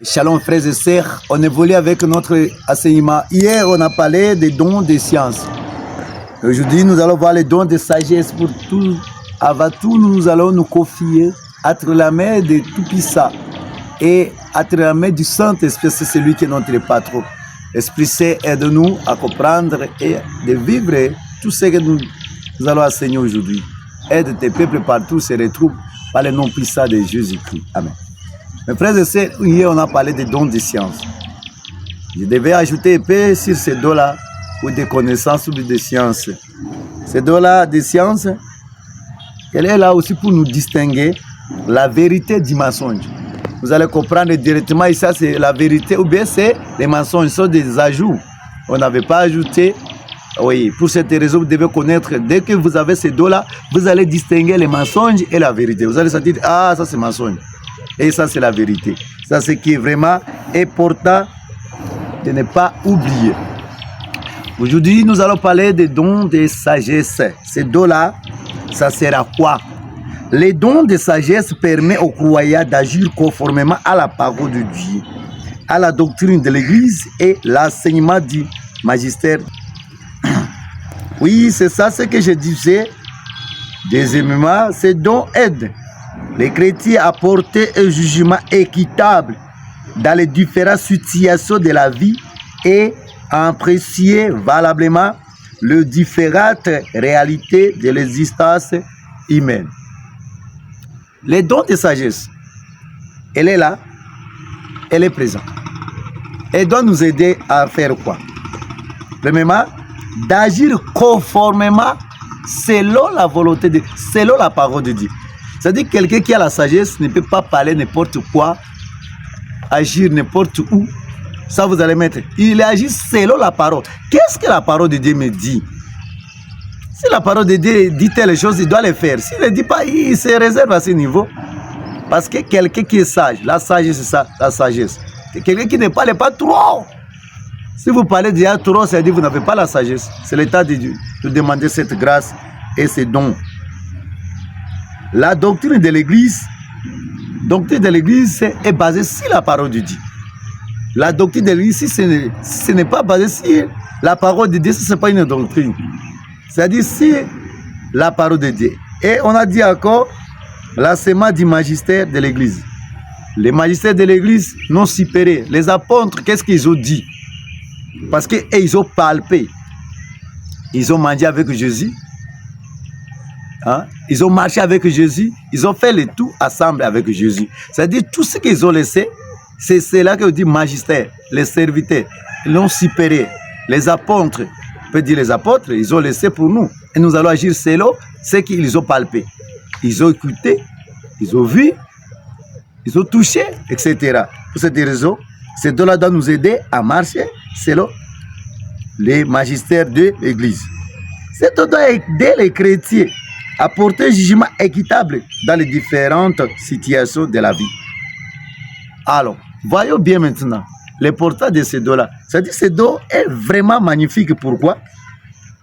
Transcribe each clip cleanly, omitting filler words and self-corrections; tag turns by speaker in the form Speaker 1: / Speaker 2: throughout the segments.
Speaker 1: Shalom frères et sœurs, on évolue avec notre enseignement. Hier, on a parlé des dons de science. Aujourd'hui, nous allons voir les dons de sagesse pour tout. Avant tout, nous allons nous confier entre la main de Tout-Puissant et entre la main du Saint-Esprit, c'est celui qui est notre patron. L'Esprit Saint aide-nous à comprendre et de vivre tout ce que nous allons enseigner aujourd'hui. Aide tes peuples partout se retrouvent par le nom puissant de Jésus-Christ. Amen. Mes frères et sœurs, hier on a parlé des dons de science. Je devais ajouter un peu sur ces dons-là, ou des connaissances ou des sciences. Ces dons-là de science, elle est là aussi pour nous distinguer la vérité du mensonge. Vous allez comprendre directement, et ça c'est la vérité, ou bien c'est les mensonges, ce sont des ajouts. On n'avait pas ajouté. Oui, pour cette raison, vous devez connaître, dès que vous avez ces dons-là, vous allez distinguer les mensonges et la vérité. Vous allez sentir, ah, ça c'est mensonge. Et ça, c'est la vérité. Ça, c'est qui est vraiment important de ne pas oublier. Aujourd'hui, nous allons parler des dons de sagesse. Ces dons-là, ça sert à quoi? Les dons de sagesse permettent aux croyants d'agir conformément à la parole de Dieu, à la doctrine de l'Église et l'enseignement du magistère. Oui, c'est ça ce que je disais. Deuxièmement, ces dons aident les chrétiens à porter un jugement équitable dans les différentes situations de la vie et à apprécier valablement les différentes réalités de l'existence humaine. Les dons de sagesse, elle est là, elle est présente. Elle doit nous aider à faire quoi? Premièrement, d'agir conformément selon la volonté de Dieu, selon la parole de Dieu. C'est-à-dire que quelqu'un qui a la sagesse ne peut pas parler n'importe quoi, agir n'importe où. Ça, vous allez mettre. Il agit selon la parole. Qu'est-ce que la parole de Dieu me dit? Si la parole de Dieu dit telle chose, il doit le faire. S'il ne dit pas, il se réserve à ce niveau. Parce que quelqu'un qui est sage, la sagesse, c'est ça, la sagesse. Quelqu'un qui ne parle pas trop. Si vous parlez déjà trop, c'est-à-dire que vous n'avez pas la sagesse. C'est l'état de Dieu de demander cette grâce et ces dons. La doctrine de l'Église est basée sur la parole de Dieu. La doctrine de l'Église, si ce n'est pas basé sur la parole de Dieu, ce n'est pas une doctrine. C'est-à-dire si la parole de Dieu. Et on a dit encore l'enseignement du magistère de l'Église. Les magistères de l'Église non supérés. Les apôtres, qu'est-ce qu'ils ont dit? Parce qu'ils ont palpé. Ils ont mangé avec Jésus. Hein? Ils ont marché avec Jésus, ils ont fait le tout ensemble avec Jésus. C'est-à-dire tout ce qu'ils ont laissé, c'est là qu'on dit magistère, les serviteurs, ils l'ont supéré. Les apôtres, on peut dire les apôtres, ils ont laissé pour nous. Et nous allons agir selon ce qu'ils ont palpé. Ils ont écouté, ils ont vu, ils ont touché, etc. Pour cette raison, ces deux-là doivent nous aider à marcher selon les magistères de l'Église. C'est doit aider les chrétiens à porter un jugement équitable dans les différentes situations de la vie. Alors, voyons bien maintenant l'importance de ces dons-là. C'est-à-dire que ces dons est vraiment magnifique. Pourquoi?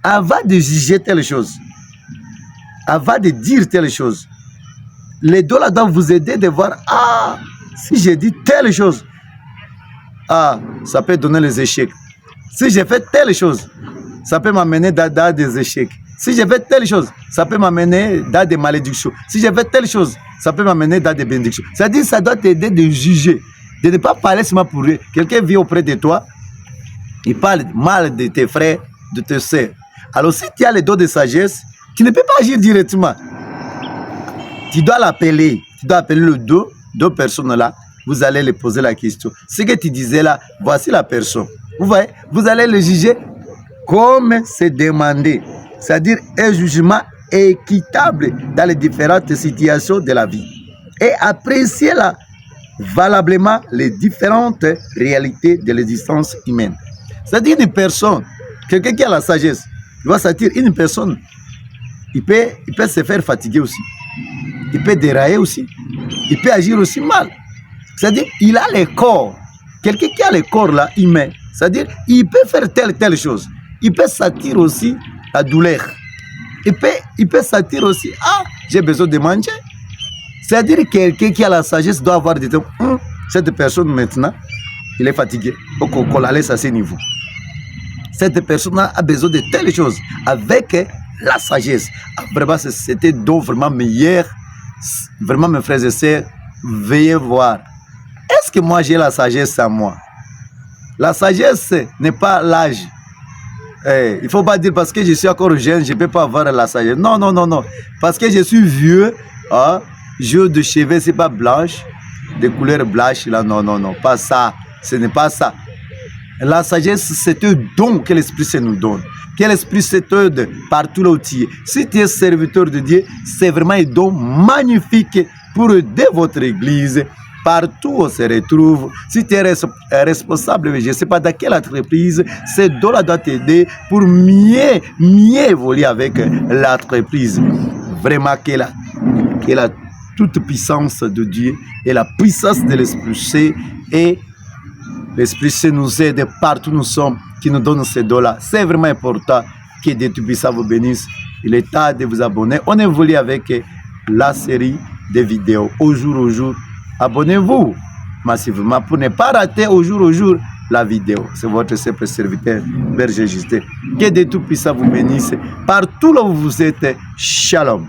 Speaker 1: Avant de juger telle chose, avant de dire telle chose, les dons-là doivent vous aider de voir, ah, si j'ai dit telle chose, ah, ça peut donner les échecs. Si j'ai fait telle chose, ça peut m'amener dans des échecs. Si je fais telle chose, ça peut m'amener dans des malédictions. Si je fais telle chose, ça peut m'amener dans des bénédictions. C'est-à-dire que ça doit t'aider de juger, de ne pas parler seulement pour lui. Quelqu'un vit auprès de toi, il parle mal de tes frères, de tes sœurs. Alors si tu as le don de sagesse, tu ne peux pas agir directement. Tu dois l'appeler, tu dois appeler le deux personnes-là, vous allez les poser la question. Ce que tu disais là, voici la personne. Vous voyez, vous allez le juger comme c'est demandé. C'est-à-dire un jugement équitable dans les différentes situations de la vie. Et apprécier valablement les différentes réalités de l'existence humaine. C'est-à-dire une personne, quelqu'un qui a la sagesse, il va sentir une personne, il peut se faire fatiguer aussi. Il peut dérailler aussi. Il peut agir aussi mal. C'est-à-dire il a le corps. Quelqu'un qui a le corps là, humain, c'est-à-dire il peut faire telle chose. Il peut sentir aussi la douleur. Il peut sentir aussi, ah, j'ai besoin de manger. C'est-à-dire que quelqu'un qui a la sagesse doit avoir des temps. Cette personne maintenant, il est fatigué. Donc on la laisse à ce niveau. Cette personne a besoin de telles choses avec la sagesse. Vraiment, c'était donc vraiment meilleur. Vraiment, mes frères et sœurs, veuillez voir. Est-ce que moi j'ai la sagesse à moi? La sagesse n'est pas l'âge. Il ne faut pas dire parce que je suis encore jeune, je ne peux pas avoir la sagesse. Non, non, non, non. Parce que je suis vieux, hein, yeux de cheveux, ce n'est pas blanche, de couleur blanche, là, non, non, non, pas ça. Ce n'est pas ça. La sagesse, c'est un don que l'Esprit nous donne. Que l'Esprit t'aide partout là où tu es. Si tu es serviteur de Dieu, c'est vraiment un don magnifique pour aider votre église. Partout où on se retrouve, si tu es responsable, je ne sais pas dans quelle entreprise, ce don-là doit t'aider pour mieux évoluer avec l'entreprise. Vraiment que la toute puissance de Dieu et la puissance de l'Esprit Saint et l'Esprit Saint nous aide partout où nous sommes, qui nous donne ces dons-là. C'est vraiment important que Dieu Tout-Puissant vous bénisse. Il est temps de vous abonner. On évolue avec la série de vidéos au jour. Abonnez-vous massivement pour ne pas rater au jour la vidéo. C'est votre simple serviteur, Berger Justin. Que Dieu Tout-Puissant vous bénisse partout là où vous êtes. Shalom.